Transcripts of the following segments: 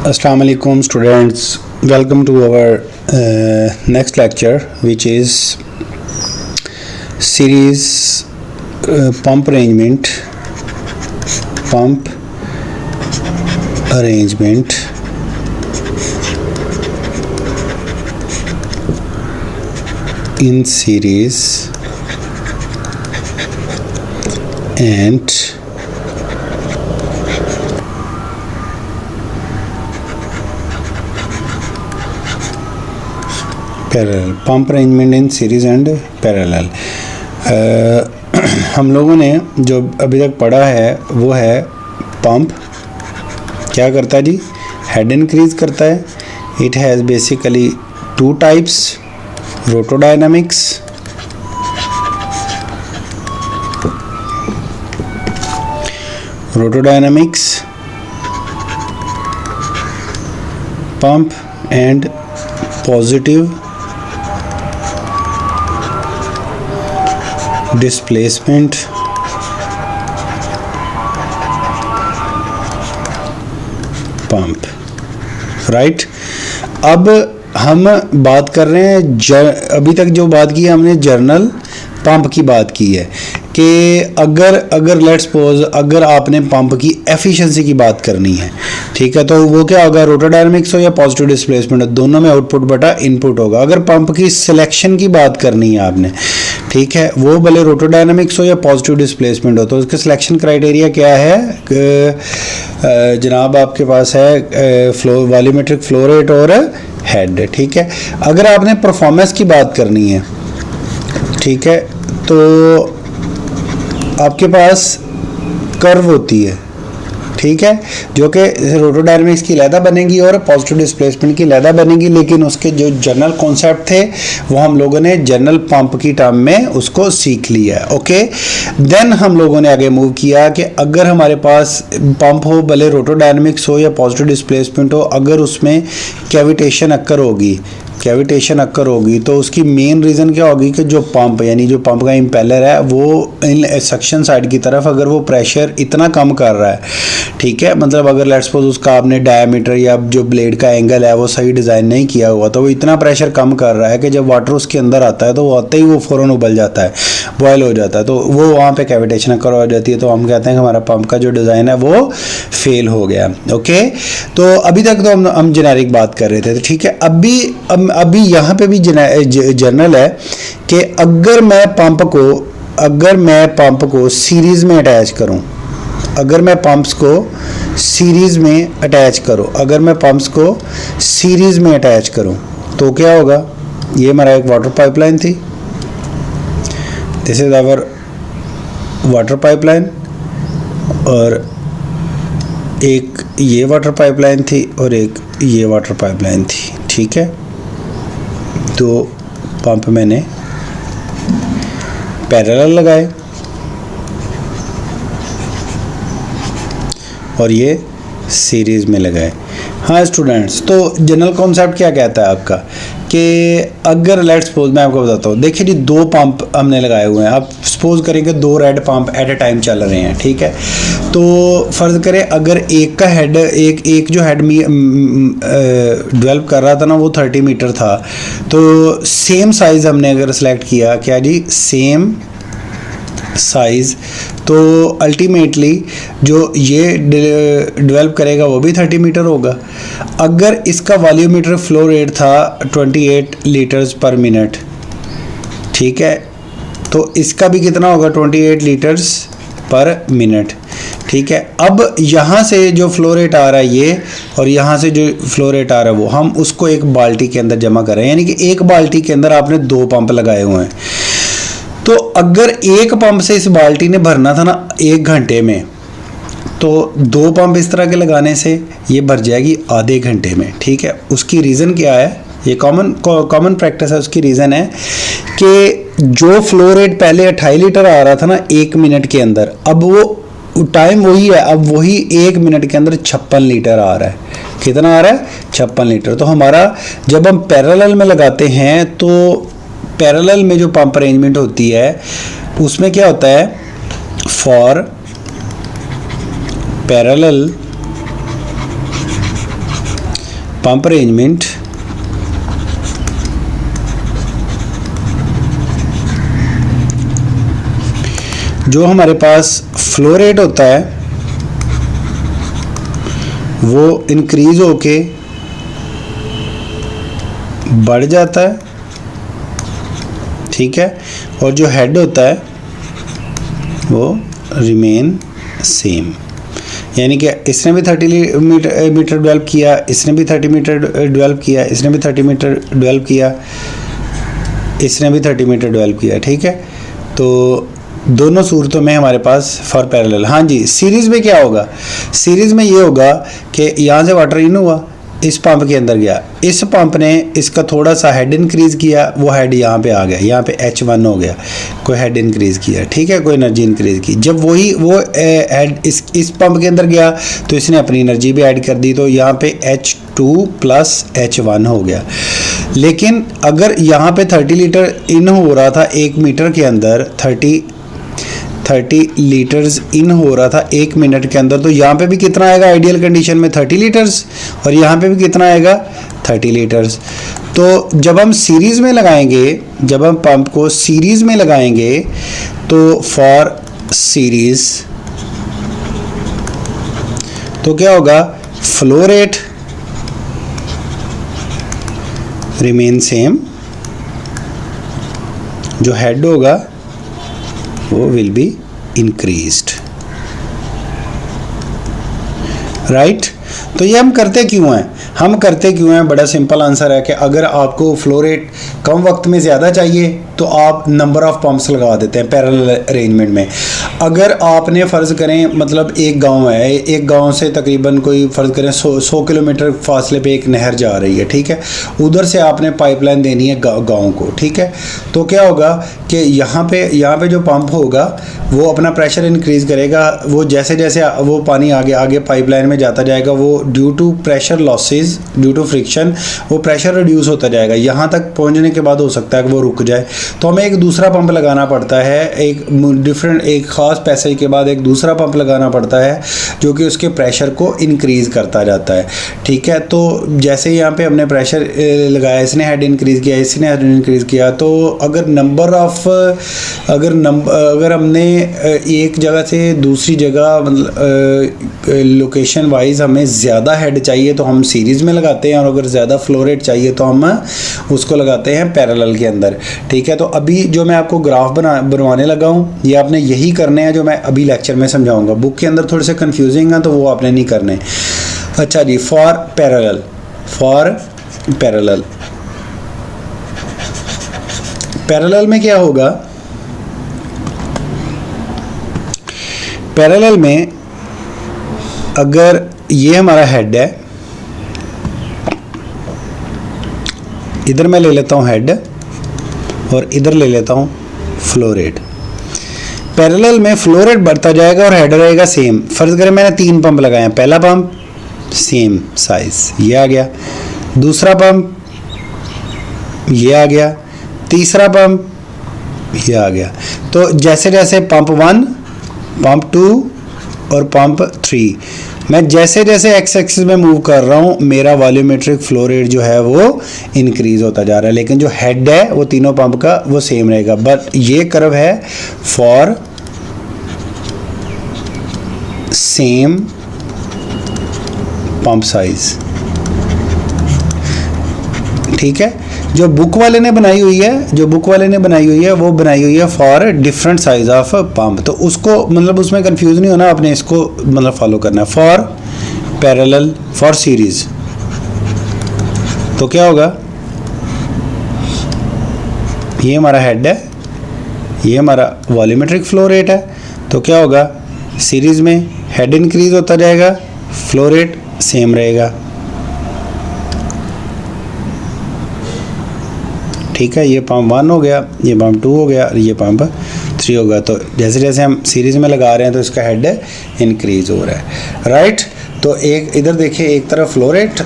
Assalamu alaikum students, welcome to our next lecture, which is series pump arrangement in series and parallel, pump arrangement in series and parallel. हम लोगों ने जो अभी तक पढ़ा है वो है पंप क्या करता है जी, हेड इंक्रीज करता है। It has basically two types, rotodynamics pump and positive displacement pump, right. अब हम बात कर रहे हैं अभी तक जो बात की हमने जर्नल पंप की बात की है कि अगर लेट्स सपोज अगर आपने पंप की एफिशिएंसी की बात करनी है, ठीक है, तो वो क्या होगा, रोटोडायनामिक्स हो या पॉजिटिव डिस्प्लेसमेंट हो, दोनों में आउटपुट बटा इनपुट होगा। अगर पंप की सिलेक्शन की बात करनी है आपने, ठीक है, वो भले रोटोडायनामिक्स हो या पॉजिटिव डिस्प्लेसमेंट हो, तो उसके सिलेक्शन क्राइटेरिया क्या है जनाब, आपके पास है फ्लो वॉल्यूमेट्रिक फ्लो रेट और हेड, ठीक है। अगर आपने परफॉर्मेंस की बात करनी है, ठीक है, तो आपके पास कर्व होती है, ठीक है, जो कि रोटोडायनामिक्स की अलहदा बनेगी और पॉजिटिव डिस्प्लेसमेंट की अलहदा बनेगी, लेकिन उसके जो जनरल कॉन्सेप्ट थे वो हम लोगों ने जनरल पंप की टर्म में उसको सीख लिया है। ओके, देन हम लोगों ने आगे मूव किया कि अगर हमारे पास पंप हो, भले रोटोडायनामिक्स हो या पॉजिटिव डिस्प्लेसमेंट हो, अगर उसमें कैविटेशन अक्कर होगी तो उसकी मेन रीज़न क्या होगी कि जो पंप यानी जो पंप का इम्पेलर है वो इन सक्शन साइड की तरफ अगर वो प्रेशर इतना कम कर रहा है, ठीक है, मतलब अगर लेट्स सपोज उसका आपने डायमीटर या जो ब्लेड का एंगल है वो सही डिज़ाइन नहीं किया हुआ, तो वो इतना प्रेशर कम कर रहा है कि जब वाटर उसके अंदर आता है तो वो आते ही वो फ़ौरन उबल जाता है, बॉयल हो जाता है, तो वो वहाँ पर कैविटेशन अक्कर हो जाती है। तो हम कहते हैं कि हमारा पंप का जो डिज़ाइन है वो फेल हो गया। ओके, तो अभी तक तो हम जेनेरिक बात कर रहे थे, ठीक है। अभी यहाँ पे भी जनरल है कि अगर मैं पंप को सीरीज में अटैच करूँ, अगर मैं पंप्स को सीरीज में अटैच करूँ तो क्या होगा। ये हमारा एक वाटर पाइपलाइन थी, this is our water pipeline, और एक ये वाटर पाइपलाइन थी और एक ये वाटर पाइपलाइन थी, ठीक है। तो पंप मैंने पैरेलल लगाए और ये सीरीज में लगाए। हाँ स्टूडेंट्स, तो जनरल कॉन्सेप्ट क्या कहता है आपका कि अगर लेट्स सपोज मैं आपको बताता हूँ, देखिए जी, दो पंप हमने लगाए हुए हैं। आप सपोज करें कि दो red pump at A time चल रहे हैं, ठीक है। तो फ़र्ज़ करें अगर एक का हेड एक जो हेड डेवलप कर रहा था ना वो 30 मीटर था, तो सेम साइज़ हमने अगर सेलेक्ट किया, क्या जी, सेम साइज़, तो अल्टीमेटली जो ये डेवलप करेगा वो भी 30 मीटर होगा। अगर इसका वॉल्यूमेट्रिक फ्लो रेट था 28 लीटर्स पर मिनट, ठीक है, तो इसका भी कितना होगा, 28 लीटर्स पर मिनट, ठीक है। अब यहाँ से जो फ्लो रेट आ रहा है ये, और यहाँ से जो फ्लो रेट आ रहा है वो, हम उसको एक बाल्टी के अंदर जमा कर रहे हैं, यानी कि एक बाल्टी के अंदर आपने दो पंप लगाए हुए हैं। तो अगर एक पंप से इस बाल्टी ने भरना था ना 1 घंटे में, तो दो पंप इस तरह के लगाने से ये भर जाएगी आधे घंटे में, ठीक है। उसकी रीज़न क्या है, ये कॉमन प्रैक्टिस है। उसकी रीज़न है कि जो फ्लो रेट पहले 28 लीटर आ रहा था ना 1 मिनट के अंदर, अब वो टाइम वही है, अब वही 1 मिनट के अंदर 56 लीटर आ रहा है। कितना आ रहा है, 56 लीटर। तो हमारा जब हम पैरेलल में लगाते हैं तो पैरेलल में जो पंप अरेंजमेंट होती है उसमें क्या होता है, फॉर पैरेलल पंप अरेंजमेंट जो हमारे पास फ्लो रेट होता है वो इंक्रीज होके बढ़ जाता है, ठीक है, और जो हेड होता है वो रिमेन सेम। यानी कि इसने भी 30 मीटर डेवलप किया, इसने भी 30 मीटर डेवलप किया, इसने भी 30 मीटर डेवलप किया, इसने भी 30 मीटर डेवलप किया, ठीक है। तो दोनों सूरतों में हमारे पास फॉर पैरेलल। हाँ जी, सीरीज़ में क्या होगा? सीरीज़ में ये होगा कि यहाँ से वाटर इन हुआ, इस पंप के अंदर गया, इस पंप ने इसका थोड़ा सा हेड इंक्रीज़ किया, वो हेड यहाँ पे आ गया, यहाँ पे H1 हो गया, कोई हेड इंक्रीज़ किया, ठीक है, कोई एनर्जी इंक्रीज़ की। जब वही वो हेड इस पंप के अंदर गया तो इसने अपनी एनर्जी भी ऐड कर दी, तो यहाँ पे H2 प्लस H1 हो गया। लेकिन अगर यहाँ पे 30 लीटर इन हो रहा था 1 मीटर के अंदर, 30 लीटर्स इन हो रहा था 1 मिनट के अंदर, तो यहाँ पे भी कितना आएगा आइडियल कंडीशन में? 30 लीटर्स, और यहाँ पे भी कितना आएगा? 30 लीटर्स। तो जब हम सीरीज़ में लगाएंगे, जब हम पंप को सीरीज़ में लगाएंगे तो फॉर सीरीज़ तो क्या होगा? फ्लो रेट रिमेन सेम, जो हेड होगा वो विल बी इंक्रीज्ड, राइट। तो ये हम करते क्यों हैं? हम करते क्यों हैं? बड़ा सिंपल आंसर है कि अगर आपको फ्लो रेट कम वक्त में ज़्यादा चाहिए तो आप नंबर ऑफ़ पंप्स लगा देते हैं पैरेलल अरेंजमेंट में। अगर आपने फ़र्ज़ करें मतलब एक गांव है, एक गांव से तकरीबन कोई फ़र्ज़ करें 100 किलोमीटर फासले पे एक नहर जा रही है, ठीक है, उधर से आपने पाइपलाइन देनी है गांव को, ठीक है। तो क्या होगा कि यहाँ पे जो पंप होगा वो अपना प्रेशर इंक्रीज़ करेगा, वो जैसे जैसे वो पानी आगे पाइपलाइन में जाता जाएगा, वो due to pressure losses, due to friction वो प्रेशर रिड्यूस होता जाएगा। यहाँ तक पहुँचने के बाद हो सकता है कि वो रुक जाए, तो हमें एक दूसरा पंप लगाना पड़ता है, एक ख़ास पैसेज के बाद एक दूसरा पंप लगाना पड़ता है जो कि उसके प्रेशर को इंक्रीज़ करता जाता है, ठीक है। तो जैसे यहाँ पे हमने प्रेशर लगाया, इसने हेड इंक्रीज़ किया, इसने हेड इंक्रीज़ किया, तो अगर हमने एक जगह से दूसरी जगह मतलब लोकेशन वाइज हमें ज़्यादा हेड चाहिए तो हम सीरीज़ में लगाते हैं, और अगर ज़्यादा फ्लो रेट चाहिए तो हम उसको लगाते हैं पैरेलल के अंदर, ठीक है। तो अभी जो मैं आपको ग्राफ बनवाने लगा हूँ ये आपने यही करने हैं जो मैं अभी लेक्चर में समझाऊंगा। बुक के अंदर थोड़े से कन्फ्यूजिंग है तो वो आपने नहीं करने। अच्छा जी, फॉर पैरेलल में क्या होगा? पैरेलल में अगर ये हमारा हेड है, इधर मैं ले लेता हूँ हेड और इधर ले लेता हूँ फ्लो रेट। पैरेलल में फ्लो रेट बढ़ता जाएगा और हेड रहेगा सेम। फर्ज करें मैंने 3 पंप लगाए हैं, पहला पंप सेम साइज ये आ गया, दूसरा पंप ये आ गया, तीसरा पंप ये आ गया। तो जैसे जैसे पंप 1, पंप 2 और पंप 3 मैं जैसे जैसे एक्स एक्सिस में मूव कर रहा हूँ मेरा वॉल्यूमेट्रिक फ्लो रेट जो है वो इंक्रीज होता जा रहा है, लेकिन जो हेड है वो तीनों पंप का वो सेम रहेगा। बट ये कर्व है फॉर सेम पंप साइज, ठीक है। जो बुक वाले ने बनाई हुई है वो बनाई हुई है for different size of pump, तो उसको मतलब उसमें कंफ्यूज नहीं होना, आपने इसको मतलब फॉलो करना है। फॉर पैरेलल, फॉर सीरीज तो क्या होगा? ये हमारा हेड है, ये हमारा वॉल्यूमेट्रिक फ्लो रेट है, तो क्या होगा? सीरीज में हेड इंक्रीज होता जाएगा, फ्लो रेट सेम रहेगा, ठीक है। ये पंप 1 हो गया, ये पंप 2 हो गया और ये पंप 3 हो गया। तो जैसे जैसे हम सीरीज़ में लगा रहे हैं तो इसका हेड इंक्रीज़ हो रहा है, राइट। तो एक इधर देखिए, एक तरफ फ्लो रेट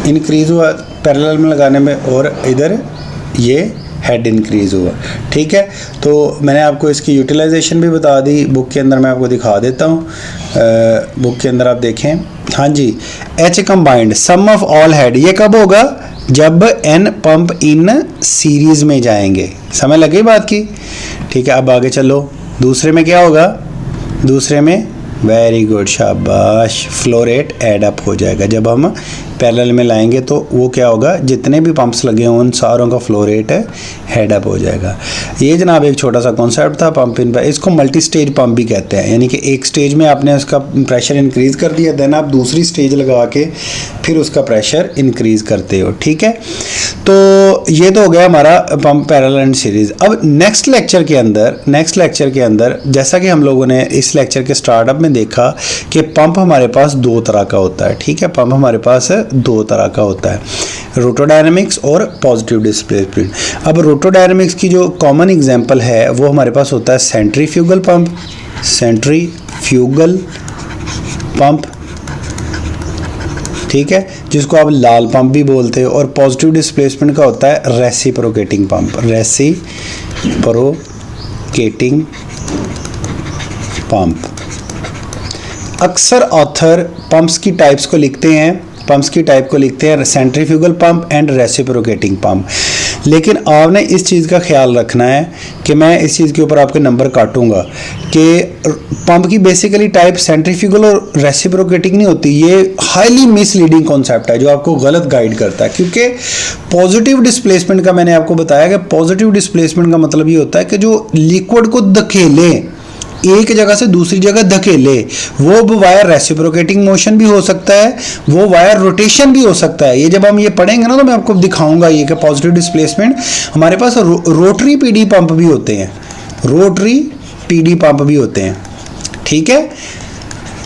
इंक्रीज़ हुआ पैरेलल में लगाने में और इधर ये हेड इंक्रीज़ हुआ। ठीक है, तो मैंने आपको इसकी यूटिलाइजेशन भी बता दी, बुक के अंदर मैं आपको दिखा देता हूँ। बुक के अंदर आप देखें, हाँ जी, H combined sum of all head, ये कब होगा? जब एन पंप इन सीरीज़ में जाएंगे। समझ लगी बात की? ठीक है, अब आगे चलो, दूसरे में क्या होगा? दूसरे में वेरी गुड, शाबाश, फ्लो रेट एड अप हो जाएगा। जब हम पैरेलल में लाएंगे तो वो क्या होगा? जितने भी पंप्स लगे हों उन सारों का फ्लो रेट हेड अप हो जाएगा। ये जनाब एक छोटा सा कॉन्सेप्ट था पंप इन, इसको मल्टी स्टेज पंप भी कहते हैं, यानी कि एक स्टेज में आपने उसका प्रेशर इंक्रीज़ कर दिया, देन आप दूसरी स्टेज लगा के फिर उसका प्रेशर इंक्रीज़ करते हो। ठीक है, तो ये तो हो गया हमारा पंप पैरेलल एंड सीरीज़। अब नेक्स्ट लेक्चर के अंदर जैसा कि हम लोगों ने इस लेक्चर के स्टार्टअप में देखा कि पंप हमारे पास दो तरह का होता है। ठीक है, पंप हमारे पास दो तरह का होता है, रोटोडायनेमिक्स और पॉजिटिव डिस्प्लेसमेंट। अब रोटोडायनेमिक्स की जो कॉमन एग्जांपल है वो हमारे पास होता है सेंट्रीफ्यूगल पंप, ठीक है, जिसको आप लाल पंप भी बोलते हो। और पॉजिटिव डिस्प्लेसमेंट का होता है रेसिप्रोकेटिंग पंप, अक्सर ऑथर पंप्स की टाइप्स को लिखते हैं centrifugal pump and reciprocating pump. लेकिन आपने इस चीज़ का ख्याल रखना है कि मैं इस चीज़ के ऊपर आपके नंबर काटूंगा कि पंप की बेसिकली टाइप सेंट्रीफ्यूगल और रेसिप्रोकेटिंग नहीं होती। ये हाईली मिसलीडिंग कॉन्सेप्ट है जो आपको गलत गाइड करता है, क्योंकि पॉजिटिव डिस्प्लेसमेंट का मैंने आपको बताया कि पॉजिटिव डिस्प्लेसमेंट का मतलब ये होता है कि जो लिक्विड को धकेले, एक जगह से दूसरी जगह धकेले, वो वायर रेसिप्रोकेटिंग मोशन भी हो सकता है, वो वायर रोटेशन भी हो सकता है। ये जब हम ये पढ़ेंगे ना तो मैं आपको दिखाऊंगा ये कि पॉजिटिव डिस्प्लेसमेंट हमारे पास रोटरी पीडी पंप भी होते हैं, ठीक है,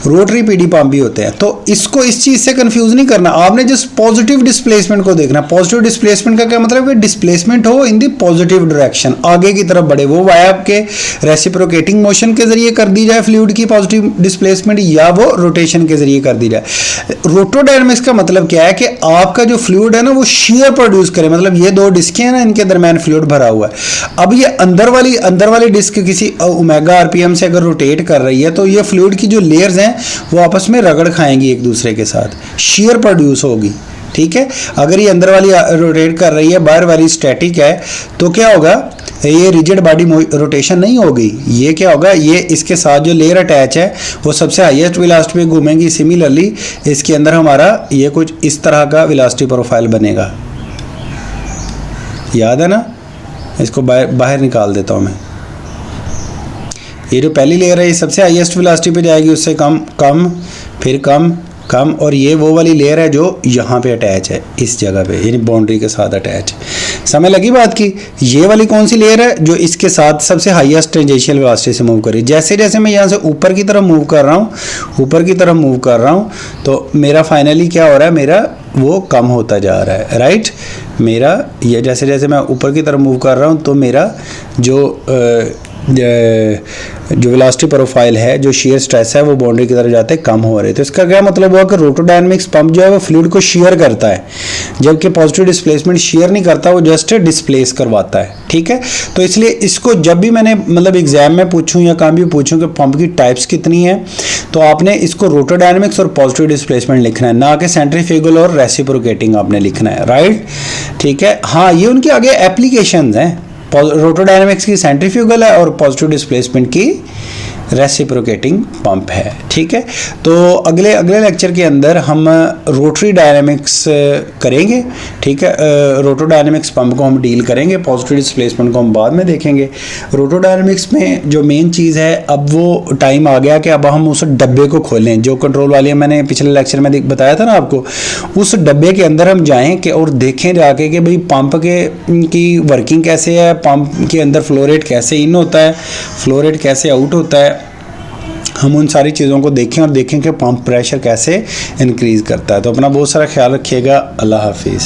रोटरी पीडी पंप भी होते हैं। तो इसको इस चीज़ से कंफ्यूज नहीं करना, आपने जस्ट पॉजिटिव डिस्प्लेसमेंट को देखना। पॉजिटिव डिस्प्लेसमेंट का क्या मतलब है? डिस्प्लेसमेंट हो इन द पॉजिटिव डायरेक्शन, आगे की तरफ बढ़े, वो वाया आपके रेसिप्रोकेटिंग मोशन के जरिए कर दी जाए फ्लूइड की पॉजिटिव डिस्प्लेसमेंट, या वो रोटेशन के जरिए कर दी जाए। रोटोडायनेमिक्स का मतलब क्या है कि आपका जो फ्लूइड है ना वो शेयर प्रोड्यूस करे, मतलब ये दो डिस्कें हैं ना, इनके दरमियान फ्लूइड भरा हुआ है। अब ये अंदर वाली डिस्क किसी ओमेगा आरपीएम से अगर रोटेट कर रही है तो ये फ्लूइड की जो लेयर्स हैं वो आपस में रगड़ खाएंगी एक दूसरे के साथ, शेयर प्रोड्यूस होगी। ठीक है, अगर ये अंदर वाली रोटेट कर रही है, बाहर वाली स्टैटिक है, तो क्या होगा? ये रिजिड बॉडी रोटेशन नहीं होगी। ये क्या होगा? ये इसके साथ जो लेयर अटैच है वो सबसे हाईएस्ट वेलोसिटी पे घूमेंगी। सिमिलरली इसके अंदर हमारा ये कुछ इस तरह का वेलोसिटी प्रोफाइल बनेगा, याद है ना? इसको बाहर निकाल देता हूँ मैं। ये जो पहली लेयर है ये सबसे हाईएस्ट वेलोसिटी पे जाएगी, उससे कम, फिर कम, और ये वो वाली लेयर है जो यहाँ पे अटैच है, इस जगह पे, यानी बाउंड्री के साथ अटैच। समझ लगी बात की? ये वाली कौन सी लेयर है? जो इसके साथ सबसे हाईएस्ट टेंजेंशियल वेलोसिटी से मूव कर रही है। जैसे जैसे मैं यहाँ से ऊपर की तरफ मूव कर रहा हूँ तो मेरा फाइनली क्या हो रहा है? मेरा वो कम होता जा रहा है, राइट? मेरा ये जैसे जैसे मैं ऊपर की तरफ मूव कर रहा हूँ तो मेरा जो वेलोसिटी प्रोफाइल है, जो शेयर स्ट्रेस है, वो बाउंड्री की तरफ जाते कम हो रहे। तो इसका क्या मतलब हुआ कि रोटोडायनेमिक्स पंप जो है वो फ्लूइड को शेयर करता है, जबकि पॉजिटिव डिस्प्लेसमेंट शेयर नहीं करता, वो जस्ट डिस्प्लेस करवाता है। ठीक है, तो इसलिए इसको जब भी मैंने मतलब एग्जाम में पूछूं या कहीं भी पूछूं कि पंप की टाइप्स कितनी है, तो आपने इसको रोटोडायनेमिक्स और पॉजिटिव डिस्प्लेसमेंट लिखना है, ना कि सेंट्रीफ्यूगल और रेसिप्रोकेटिंग आपने लिखना है, राइट? ठीक है, हाँ, ये उनके आगे एप्लीकेशंस हैं। रोटोडायनेमिक्स की सेंट्रीफ्यूगल है और पॉजिटिव डिस्प्लेसमेंट की रेसिप्रोकेटिंग पंप है। ठीक है, तो अगले लेक्चर के अंदर हम रोटरी डायनेमिक्स करेंगे। ठीक है, रोटोडायनेमिक्स पंप को हम डील करेंगे, पॉजिटिव डिस्प्लेसमेंट को हम बाद में देखेंगे। रोटोडायनेमिक्स में जो मेन चीज़ है, अब वो टाइम आ गया कि अब हम उस डब्बे को खोलें, जो कंट्रोल वाली मैंने पिछले लेक्चर में बताया था ना आपको, उस डब्बे के अंदर हम जाएँ कि और देखें जाके कि भाई पंप की वर्किंग कैसे है, पंप के अंदर फ्लो रेट कैसे इन होता है, फ्लो रेट कैसे आउट होता है। हम उन सारी चीज़ों को देखें और देखें कि पंप प्रेशर कैसे इंक्रीज़ करता है। तो अपना बहुत सारा ख्याल रखिएगा। अल्लाह हाफिज़।